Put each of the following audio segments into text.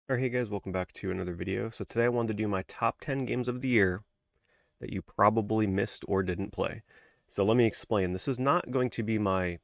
Alright, hey guys, welcome back to another video. So today I wanted to do my top 10 games of the year that you probably missed or didn't play. So let me explain. This is not going to be my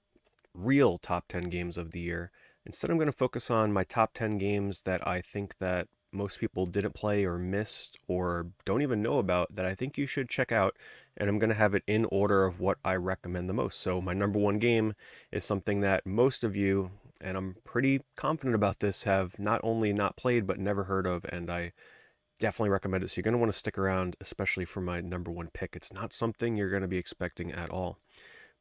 real top 10 games of the year. Instead, I'm going to focus on my top 10 games that I think that most people didn't play or missed or don't even know about that I think you should check out, and I'm going to have it in order of what I recommend the most. So my number one game is something that most of you, and I'm pretty confident about this, have not only not played but never heard of, and I definitely recommend it. So you're going to want to stick around, especially for my number one pick. It's not something you're going to be expecting at all.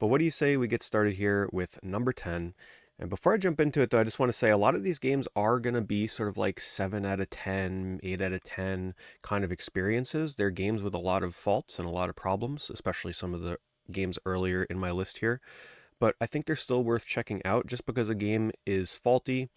But what do you say we get started here with number 10? And before I jump into it, though, I just want to say a lot of these games are going to be sort of like 7 out of 10, 8 out of 10 kind of experiences. They're games with a lot of faults and a lot of problems, especially some of the games earlier in my list here. But I think they're still worth checking out. Just because a game is faulty,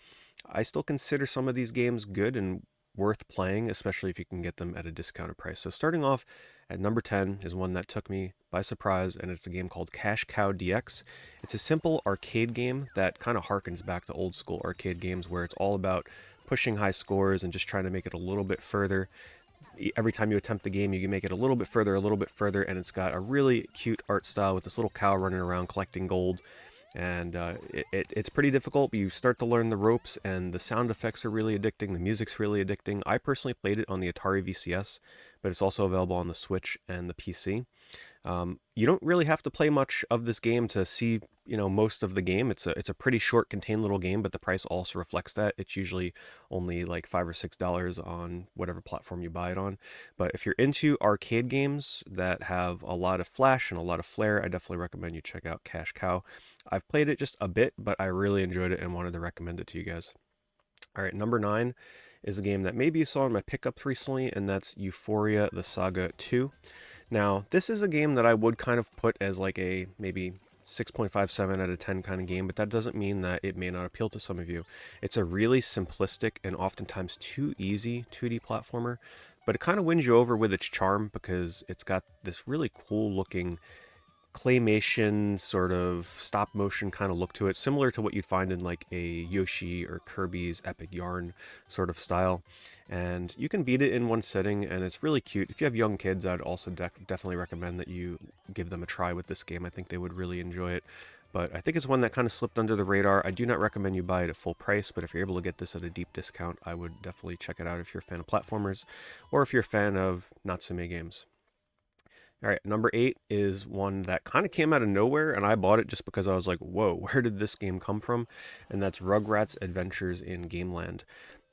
I still consider some of these games good and worth playing, especially if you can get them at a discounted price. So starting off at number 10 is one that took me by surprise, and it's a game called Cash Cow DX. It's a simple arcade game that kind of harkens back to old school arcade games where it's all about pushing high scores and just trying to make it a little bit further. Every time you attempt the game, you can make it a little bit further, and it's got a really cute art style with this little cow running around collecting gold. And it's pretty difficult, but you start to learn the ropes, and the sound effects are really addicting. The music's really addicting. I personally played it on the Atari VCS, but it's also available on the Switch and the PC. You don't really have to play much of this game to see, most of the game. It's a pretty short, contained little game, but the price also reflects that. It's usually only like $5 or $6 on whatever platform you buy it on. But if you're into arcade games that have a lot of flash and a lot of flair, I definitely recommend you check out Cash Cow. I've played it just a bit, but I really enjoyed it and wanted to recommend it to you guys. All right, number 9 is a game that maybe you saw in my pickups recently, and that's Euphoria the Saga 2. Now, this is a game that I would kind of put as like a maybe 6.57 out of 10 kind of game, but that doesn't mean that it may not appeal to some of you. It's a really simplistic and oftentimes too easy 2D platformer, but it kind of wins you over with its charm because it's got this really cool looking claymation sort of stop motion kind of look to it, similar to what you'd find in like a Yoshi or Kirby's Epic Yarn sort of style. And you can beat it in one sitting, and it's really cute. If you have young kids, I'd also definitely recommend that you give them a try with this game. I think they would really enjoy it. But I think it's one that kind of slipped under the radar. I do not recommend you buy it at full price, but if you're able to get this at a deep discount, I would definitely check it out if you're a fan of platformers or if you're a fan of Natsume games. All right, number 8 is one that kind of came out of nowhere, and I bought it just because I was like, whoa, where did this game come from? And that's Rugrats Adventures in Gameland.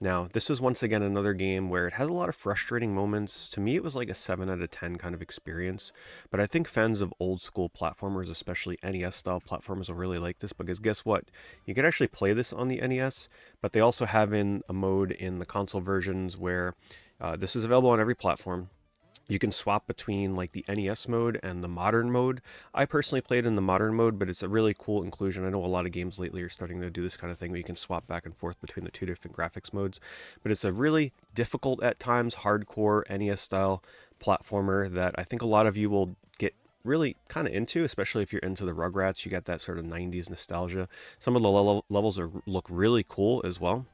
Now, this is once again another game where it has a lot of frustrating moments. To me, it was like a 7 out of 10 kind of experience, but I think fans of old school platformers, especially NES style platformers, will really like this because guess what? You could actually play this on the NES, but they also have in a mode in the console versions where this is available on every platform. You can swap between like the NES mode and the modern mode. I personally played in the modern mode, but it's a really cool inclusion. I know a lot of games lately are starting to do this kind of thing where you can swap back and forth between the two different graphics modes. But it's a really difficult at times, hardcore NES style platformer that I think a lot of you will get really kind of into, especially if you're into the Rugrats. You got that sort of 90s nostalgia. Some of the levels look really cool as well.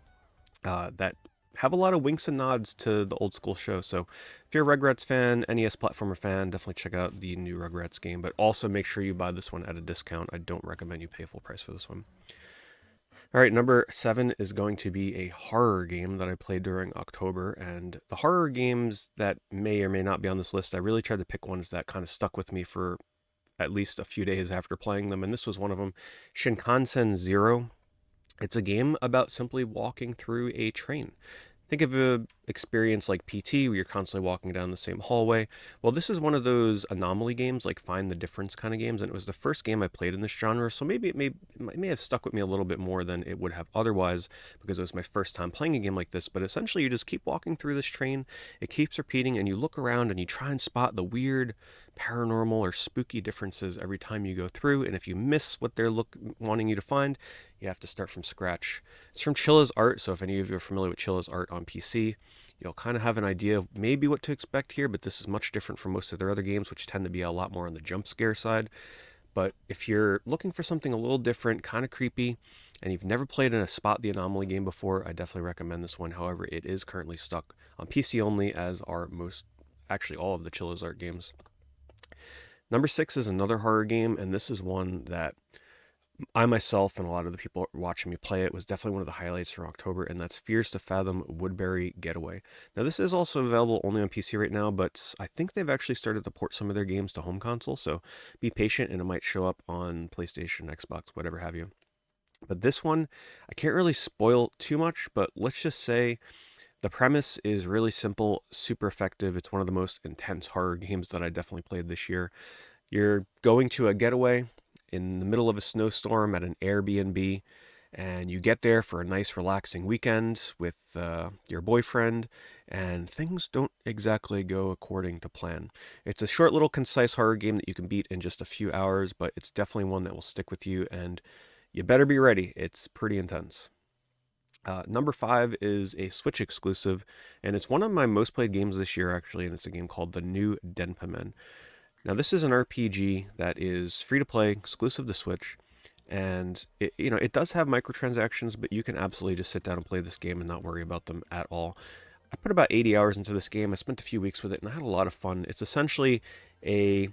That have a lot of winks and nods to the old school show. So if you're a Rugrats fan, NES platformer fan, definitely check out the new Rugrats game, but also make sure you buy this one at a discount. I don't recommend you pay full price for this one. All right, number 7 is going to be a horror game that I played during October, and the horror games that may or may not be on this list, I really tried to pick ones that kind of stuck with me for at least a few days after playing them, and this was one of them, Shinkansen Zero. It's a game about simply walking through a train. Think of an experience like PT where you're constantly walking down the same hallway. Well, this is one of those anomaly games, like find the difference kind of games, and it was the first game I played in this genre, so maybe it may have stuck with me a little bit more than it would have otherwise because it was my first time playing a game like this. But essentially, you just keep walking through this train, it keeps repeating, and you look around and you try and spot the weird paranormal or spooky differences every time you go through, and if you miss what they're wanting you to find, you have to start from scratch. It's from Chilla's art, so if any of you are familiar with Chilla's art on PC, you'll kind of have an idea of maybe what to expect here, but this is much different from most of their other games, which tend to be a lot more on the jump scare side. But if you're looking for something a little different, kind of creepy, and you've never played in a Spot the Anomaly game before, I definitely recommend this one. However, it is currently stuck on PC only, as are actually all of the Chillo's Art games. Number 6 is another horror game, and this is one that I myself and a lot of the people watching me play it was definitely one of the highlights for October, and that's Fears to Fathom Woodbury Getaway. Now, this is also available only on PC right now, but I think they've actually started to port some of their games to home console, so be patient and it might show up on PlayStation, Xbox, whatever have you. But this one, I can't really spoil too much, but let's just say the premise is really simple, super effective. It's one of the most intense horror games that I definitely played this year. You're going to a getaway in the middle of a snowstorm at an Airbnb, and you get there for a nice relaxing weekend with your boyfriend, and things don't exactly go according to plan. It's a short little concise horror game that you can beat in just a few hours, but it's definitely one that will stick with you, and you better be ready. It's pretty intense. Number 5 is a Switch exclusive, and it's one of my most played games this year, actually, and it's a game called The New Denpa. Now, this is an RPG that is free to play, exclusive to Switch, and it does have microtransactions, but you can absolutely just sit down and play this game and not worry about them at all. I put about 80 hours into this game. I spent a few weeks with it, and I had a lot of fun. It's essentially a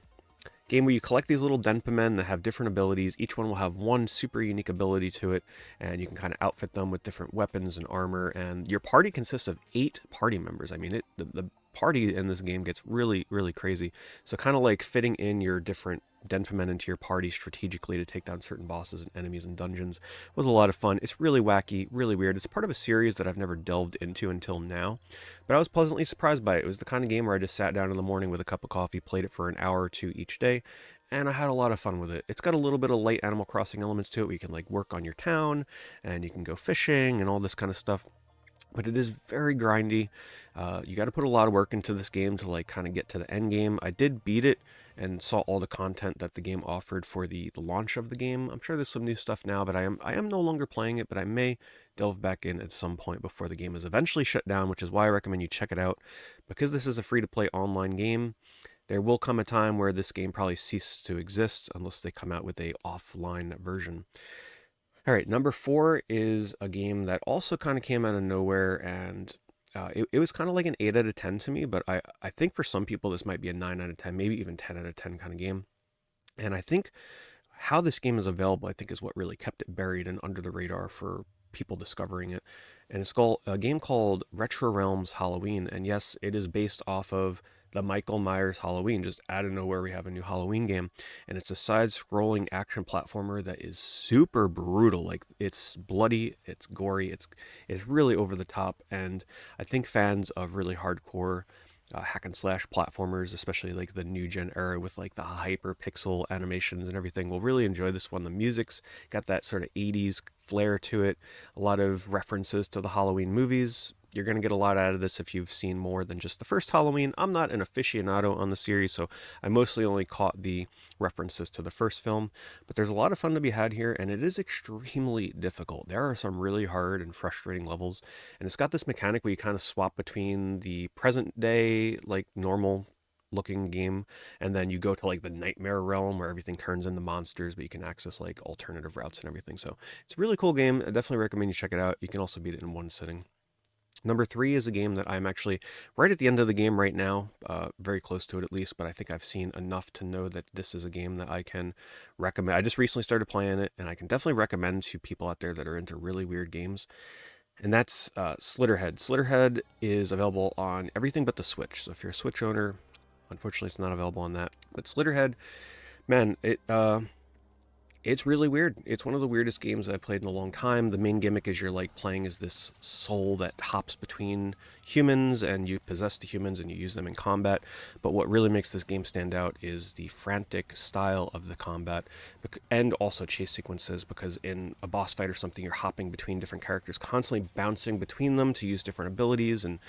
game where you collect these little Denpa men that have different abilities. Each one will have one super unique ability to it, and you can kind of outfit them with different weapons and armor. And your party consists of 8 party members. I mean, the party in this game gets really, really crazy. So kind of like fitting in your different Denpa men into your party strategically to take down certain bosses and enemies in dungeons was a lot of fun. It's really wacky, really weird. It's part of a series that I've never delved into until now, but I was pleasantly surprised by it. It was the kind of game where I just sat down in the morning with a cup of coffee, played it for an hour or two each day, and I had a lot of fun with it. It's got a little bit of light Animal Crossing elements to it, where you can like work on your town, and you can go fishing and all this kind of stuff. But it is very grindy. You got to put a lot of work into this game to like kind of get to the end game. I did beat it and saw all the content that the game offered for the launch of the game. I'm sure there's some new stuff now, but I am no longer playing it, but I may delve back in at some point before the game is eventually shut down, which is why I recommend you check it out. Because this is a free-to-play online game, there will come a time where this game probably ceases to exist unless they come out with a offline version. All right, number 4 is a game that also kind of came out of nowhere, and it was kind of like an 8 out of 10 to me, but I think for some people this might be a 9 out of 10, maybe even 10 out of 10 kind of game. And I think how this game is available, I think, is what really kept it buried and under the radar for people discovering it. And it's called a game called Retro Realms Halloween, and yes, it is based off of the Michael Myers Halloween. Just out of nowhere, we have a new Halloween game, and it's a side-scrolling action platformer that is super brutal. Like, it's bloody, it's gory, it's really over the top, and I think fans of really hardcore hack and slash platformers, especially like the new gen era with like the hyper pixel animations and everything, will really enjoy this one. The music's got that sort of 80s flair to it, a lot of references to the Halloween movies. You're going to get a lot out of this if you've seen more than just the first Halloween. I'm not an aficionado on the series, so I mostly only caught the references to the first film, but there's a lot of fun to be had here, and it is extremely difficult. There are some really hard and frustrating levels, and it's got this mechanic where you kind of swap between the present day, like normal looking game, and then you go to like the nightmare realm where everything turns into monsters, but you can access like alternative routes and everything. So it's a really cool game. I definitely recommend you check it out. You can also beat it in one sitting. Number 3 is a game that I'm actually right at the end of the game right now, very close to it at least, but I think I've seen enough to know that this is a game that I can recommend. I just recently started playing it, and I can definitely recommend to people out there that are into really weird games, and that's Slitterhead. Slitterhead is available on everything but the Switch, so if you're a Switch owner, unfortunately it's not available on that. But Slitterhead, man, it's really weird. It's one of the weirdest games I've played in a long time. The main gimmick is you're like playing as this soul that hops between humans, and you possess the humans and you use them in combat. But what really makes this game stand out is the frantic style of the combat, and also chase sequences, because in a boss fight or something, you're hopping between different characters, constantly bouncing between them to use different abilities, and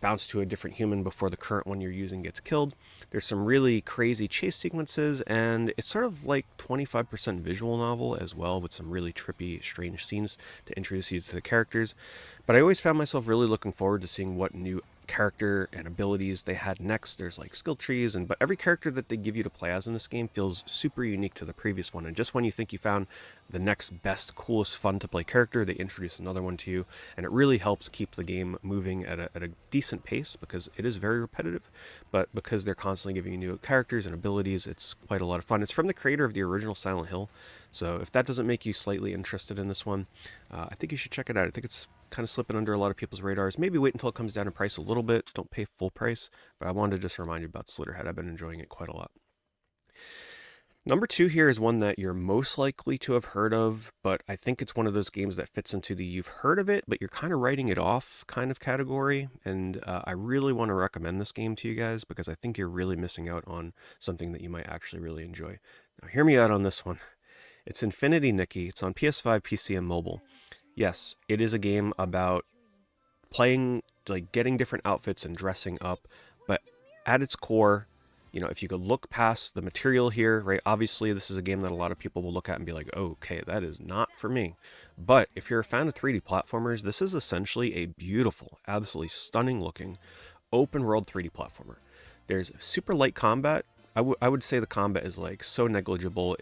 bounce to a different human before the current one you're using gets killed. There's some really crazy chase sequences, and it's sort of like 25% visual novel as well, with some really trippy, strange scenes to introduce you to the characters. But I always found myself really looking forward to seeing what new character and abilities they had next. There's like skill trees, but every character that they give you to play as in this game feels super unique to the previous one. And just when you think you found the next best, coolest, fun to play character, they introduce another one to you, and it really helps keep the game moving at a decent pace, because it is very repetitive, but because they're constantly giving you new characters and abilities, it's quite a lot of fun. It's from the creator of the original Silent Hill, so if that doesn't make you slightly interested in this one, I think you should check it out. I think it's kind of slipping under a lot of people's radars. Maybe wait until it comes down in price a little bit. Don't pay full price, but I wanted to just remind you about Slitterhead. I've been enjoying it quite a lot. Number 2 here is one that you're most likely to have heard of, but I think it's one of those games that fits into the you've heard of it, but you're kind of writing it off kind of category. And I really want to recommend this game to you guys, because I think you're really missing out on something that you might actually really enjoy. Now, hear me out on this one. It's Infinity Nikki. It's on PS5, PC, and mobile. Yes, it is a game about playing, like getting different outfits and dressing up, but at its core, if you could look past the material here, right? Obviously, this is a game that a lot of people will look at and be like, oh, okay, that is not for me. But if you're a fan of 3D platformers, this is essentially a beautiful, absolutely stunning looking open world 3D platformer. There's super light combat. I would say the combat is like so negligible,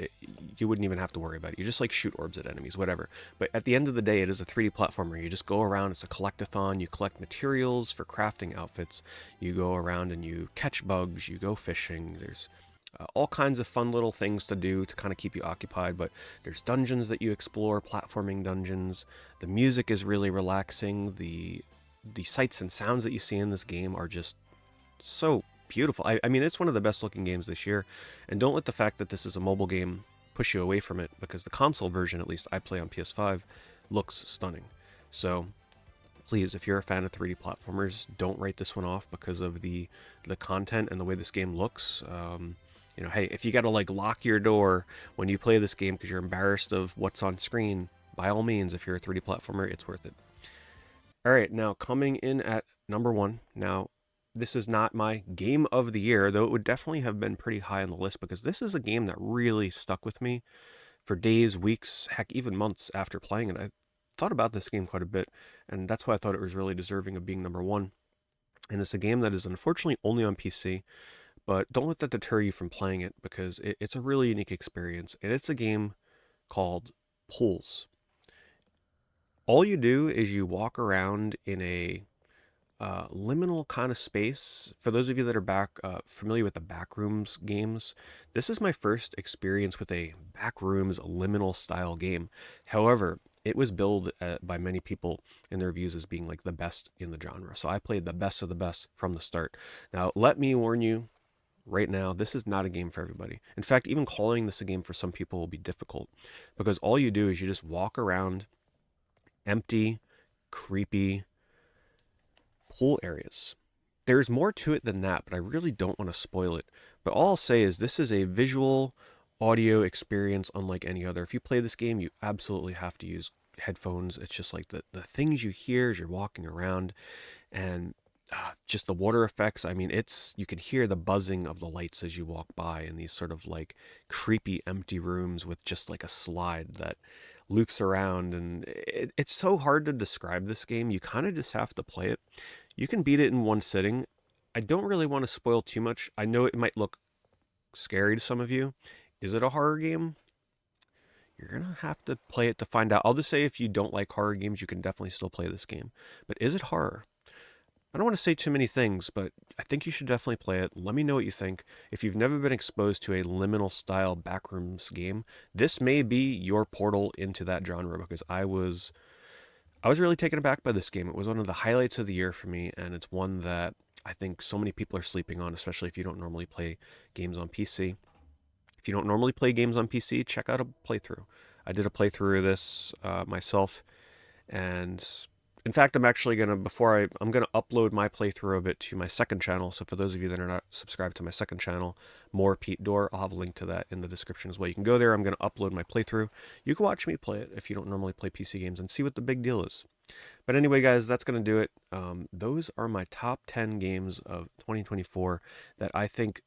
you wouldn't even have to worry about it. You just like shoot orbs at enemies, whatever. But at the end of the day, it is a 3D platformer. You just go around, it's a collectathon, you collect materials for crafting outfits, you go around and you catch bugs, you go fishing, there's all kinds of fun little things to do to kind of keep you occupied, but there's dungeons that you explore, platforming dungeons. The music is really relaxing, the sights and sounds that you see in this game are just so beautiful. I mean, it's one of the best looking games this year, and don't let the fact that this is a mobile game push you away from it, because the console version, at least I play on PS5, looks stunning. So please, if you're a fan of 3D platformers, don't write this one off because of the content and the way this game looks. Hey, if you gotta like lock your door when you play this game because you're embarrassed of what's on screen, by all means, if you're a 3D platformer, it's worth it. All right, now coming in at number 1. Now, this is not my game of the year, though it would definitely have been pretty high on the list, because this is a game that really stuck with me for days, weeks, heck, even months after playing it. I thought about this game quite a bit, and that's why I thought it was really deserving of being number 1. And it's a game that is unfortunately only on PC, but don't let that deter you from playing it, because it's a really unique experience, and it's a game called Pools. All you do is you walk around in a liminal kind of space. For those of you that are familiar with the Backrooms games, this is my first experience with a Backrooms liminal style game. However, it was billed by many people in their reviews as being like the best in the genre. So I played the best of the best from the start. Now, let me warn you right now, this is not a game for everybody. In fact, even calling this a game for some people will be difficult, because all you do is you just walk around empty, creepy pool areas. There's more to it than that, but I really don't want to spoil it. But all I'll say is this is a visual audio experience unlike any other. If you play this game, you absolutely have to use headphones. It's just like the things you hear as you're walking around, and just the water effects. I mean, you can hear the buzzing of the lights as you walk by in these sort of like creepy empty rooms with just like a slide that loops around, and it's so hard to describe this game. You kind of just have to play it. You can beat it in one sitting. I don't really want to spoil too much. I know it might look scary to some of you. Is it a horror game? You're going to have to play it to find out. I'll just say, if you don't like horror games, you can definitely still play this game. But is it horror? I don't want to say too many things, but I think you should definitely play it. Let me know what you think. If you've never been exposed to a liminal style Backrooms game, this may be your portal into that genre, because I was really taken aback by this game. It was one of the highlights of the year for me, and it's one that I think so many people are sleeping on, especially if you don't normally play games on PC. If you don't normally play games on PC, check out a playthrough. I did a playthrough of this myself, and in fact, I'm actually going to, I'm going to upload my playthrough of it to my second channel. So for those of you that are not subscribed to my second channel, more PeteDorr, I'll have a link to that in the description as well. You can go there. I'm going to upload my playthrough. You can watch me play it if you don't normally play PC games, and see what the big deal is. But anyway, guys, that's going to do it. Those are my top 10 games of 2024 that I think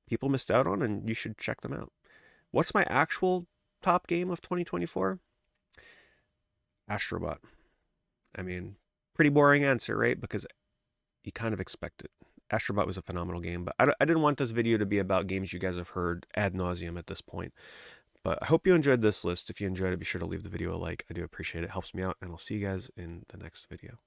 people missed out on, and you should check them out. What's my actual top game of 2024? Astrobot. I mean, pretty boring answer, right? Because you kind of expect it. Astrobot was a phenomenal game, but I didn't want this video to be about games you guys have heard ad nauseum at this point. But I hope you enjoyed this list. If you enjoyed it, be sure to leave the video a like. I do appreciate it. It helps me out, and I'll see you guys in the next video.